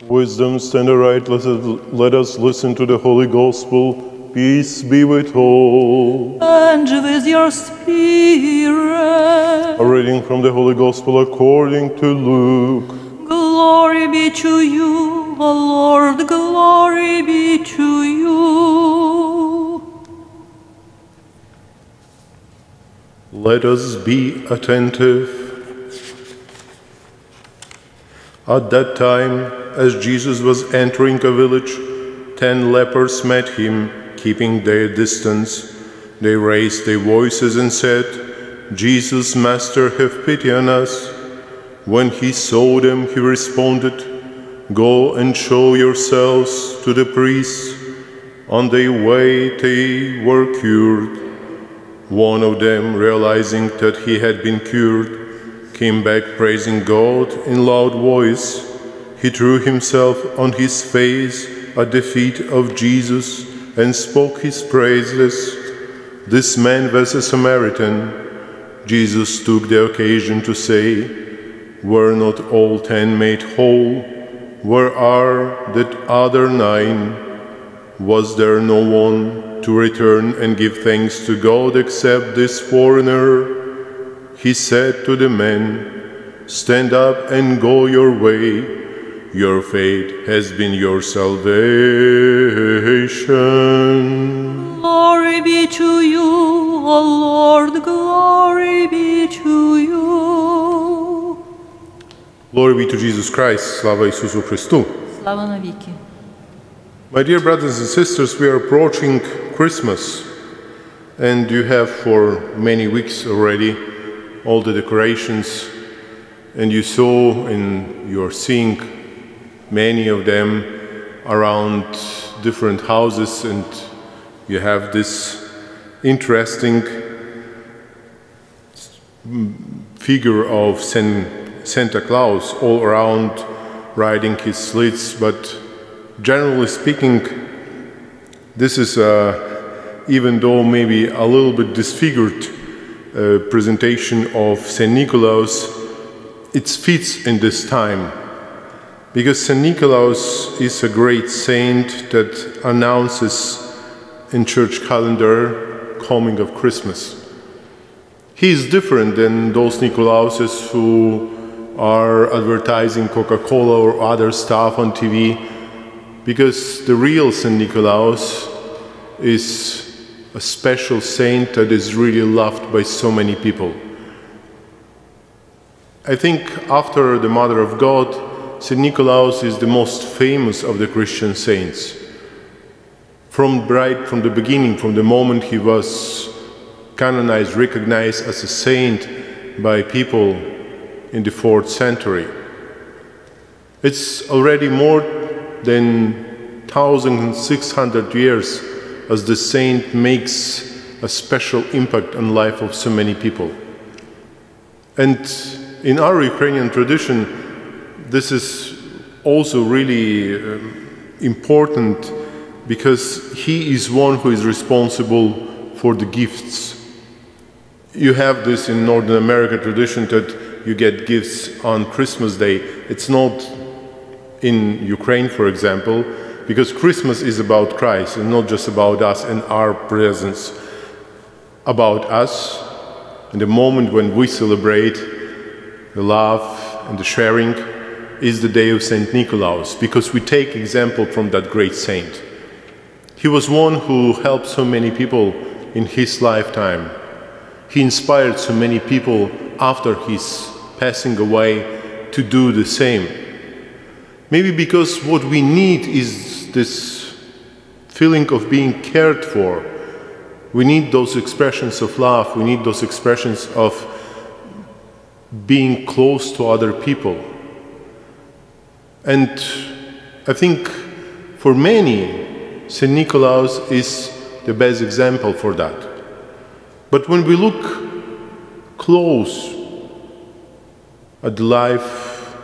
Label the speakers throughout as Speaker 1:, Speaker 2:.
Speaker 1: Wisdom, stand aright, let us listen to the Holy Gospel. Peace be with all.
Speaker 2: And with your spirit.
Speaker 1: A reading from the Holy Gospel according to Luke.
Speaker 2: Glory be to you, O Lord, glory be to you.
Speaker 1: Let us be attentive. At that time, as Jesus was entering a village, 10 lepers met him, keeping their distance. They raised their voices and said, "Jesus, Master, have pity on us." When he saw them, he responded, "Go and show yourselves to the priests." On their way, they were cured. One of them, realizing that he had been cured, came back praising God in loud voice. He threw himself on his face at the feet of Jesus and spoke his praises. This man was a Samaritan. Jesus took the occasion to say, "Were not all 10 made whole? Where are the other 9? Was there no one to return and give thanks to God except this foreigner?" He said to the man, "Stand up and go your way. Your faith has been your salvation."
Speaker 2: Glory be to you, O Lord, glory be to you.
Speaker 1: Glory be to Jesus Christ. Slava Isusu Christu.
Speaker 2: Слава навіки.
Speaker 1: My dear brothers and sisters, we are approaching Christmas, and you have for many weeks already all the decorations, and you saw and you are seeing many of them around different houses, and you have this interesting figure of Santa Claus all around riding his sledge. But generally speaking, this is even though maybe a little bit disfigured presentation of St. Nicolaus, it fits in this time, because St. Nicolaus is a great saint that announces in church calendar coming of Christmas. He is different than those Nicolauses who are advertising Coca-Cola or other stuff on TV, because the real St. Nicolaus is a special saint that is really loved by so many people. I think after the Mother of God, St. Nicolaus is the most famous of the Christian saints. Right from the beginning, from the moment he was canonized, recognized as a saint by people in the 4th century. It's already more than 1,600 years as the saint makes a special impact on the life of so many people. And in our Ukrainian tradition, this is also really important, because he is one who is responsible for the gifts. You have this in Northern America tradition that you get gifts on Christmas Day. It's not in Ukraine, for example, because Christmas is about Christ and not just about us and our presence. About us, and the moment when we celebrate the love and the sharing is the day of St. Nicolaus, because we take example from that great saint. He was one who helped so many people in his lifetime. He inspired so many people after his passing away to do the same. Maybe because what we need is this feeling of being cared for. We need those expressions of love. We need those expressions of being close to other people. And I think for many, St. Nicolaus is the best example for that. But when we look close at the life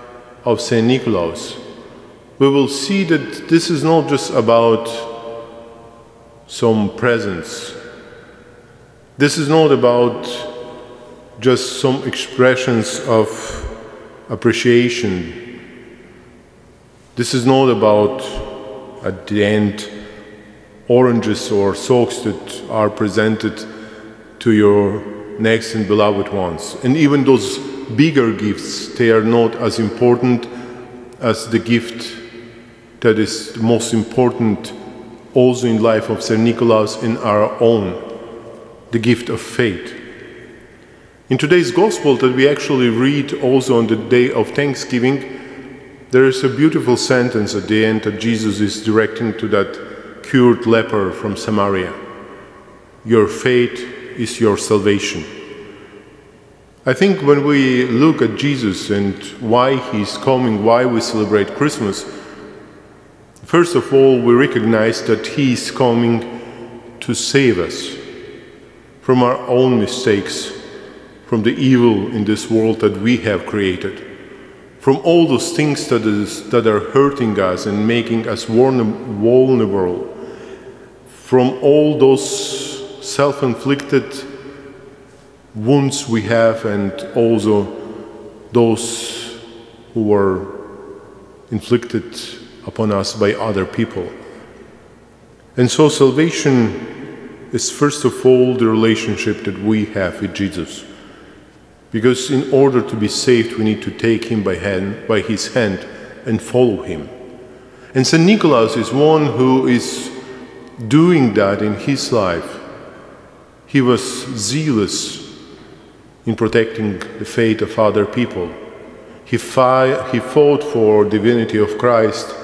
Speaker 1: of St. Nicolaus, we will see that this is not just about some presents. This is not about just some expressions of appreciation. This is not about, at the end, oranges or socks that are presented to your next and beloved ones. And even those bigger gifts, they are not as important as the gift that is the most important also in life of St. Nicholas in our own, the gift of faith. In today's Gospel that we actually read also on the day of Thanksgiving, there is a beautiful sentence at the end that Jesus is directing to that cured leper from Samaria. Your faith is your salvation. I think when we look at Jesus and why he's coming, why we celebrate Christmas, first of all, we recognize that he is coming to save us from our own mistakes, from the evil in this world that we have created, from all those things that are hurting us and making us vulnerable, from all those self-inflicted wounds we have, and also those who were inflicted upon us by other people. And so salvation is first of all the relationship that we have with Jesus. Because in order to be saved, we need to take him by his hand and follow him. And St. Nicholas is one who is doing that in his life. He was zealous in protecting the faith of other people. He fought for the divinity of Christ.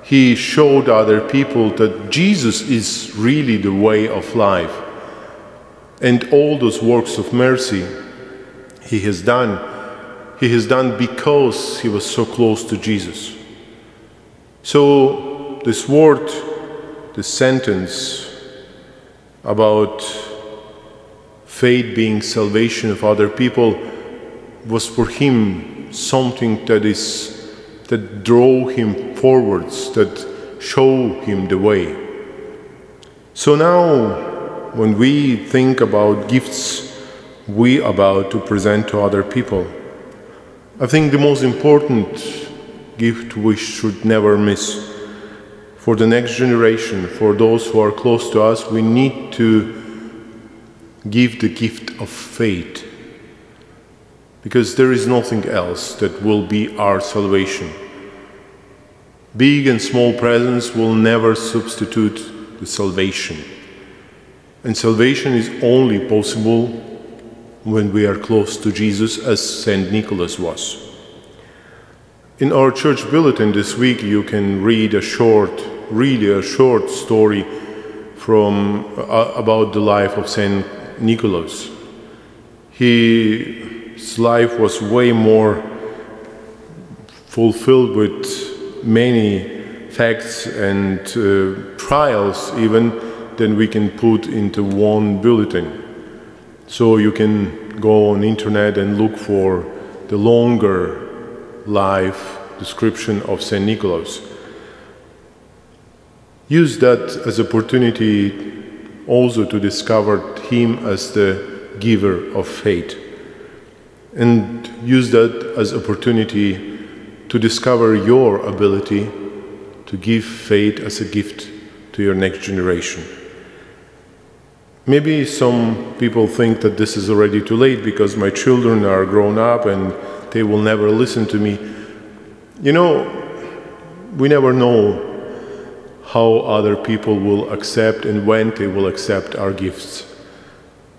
Speaker 1: He showed other people that Jesus is really the way of life. And all those works of mercy he has done because he was so close to Jesus. So this word, this sentence about faith being salvation of other people was for him something that drove him forwards, that showed him the way. So now, when we think about gifts we about to present to other people, I think the most important gift we should never miss for the next generation, for those who are close to us, we need to give the gift of faith, because there is nothing else that will be our salvation. Big and small presents will never substitute the salvation. And salvation is only possible when we are close to Jesus, as St. Nicholas was. In our church bulletin this week, you can read a short story about the life of St. Nicholas. His life was way more fulfilled with many facts and trials even than we can put into one bulletin. So you can go on internet and look for the longer life description of St. Nicholas. Use that as an opportunity also to discover him as the giver of faith. And use that as an opportunity to discover your ability to give faith as a gift to your next generation. Maybe some people think that this is already too late because my children are grown up and they will never listen to me. You know, we never know how other people will accept and when they will accept our gifts.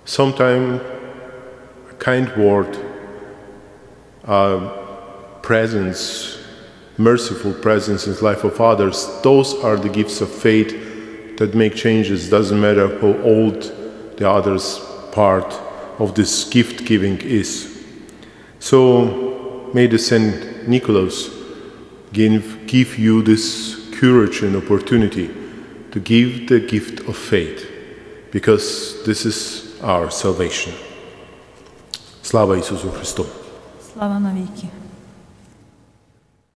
Speaker 1: Sometimes a kind word, presence, merciful presence in the life of others, those are the gifts of faith that make changes. Doesn't matter how old the other's part of this gift giving is. So may the St. Nicholas give you this courage and opportunity to give the gift of faith, because this is our salvation. Slava Isusu Christu.
Speaker 2: Slava навіки.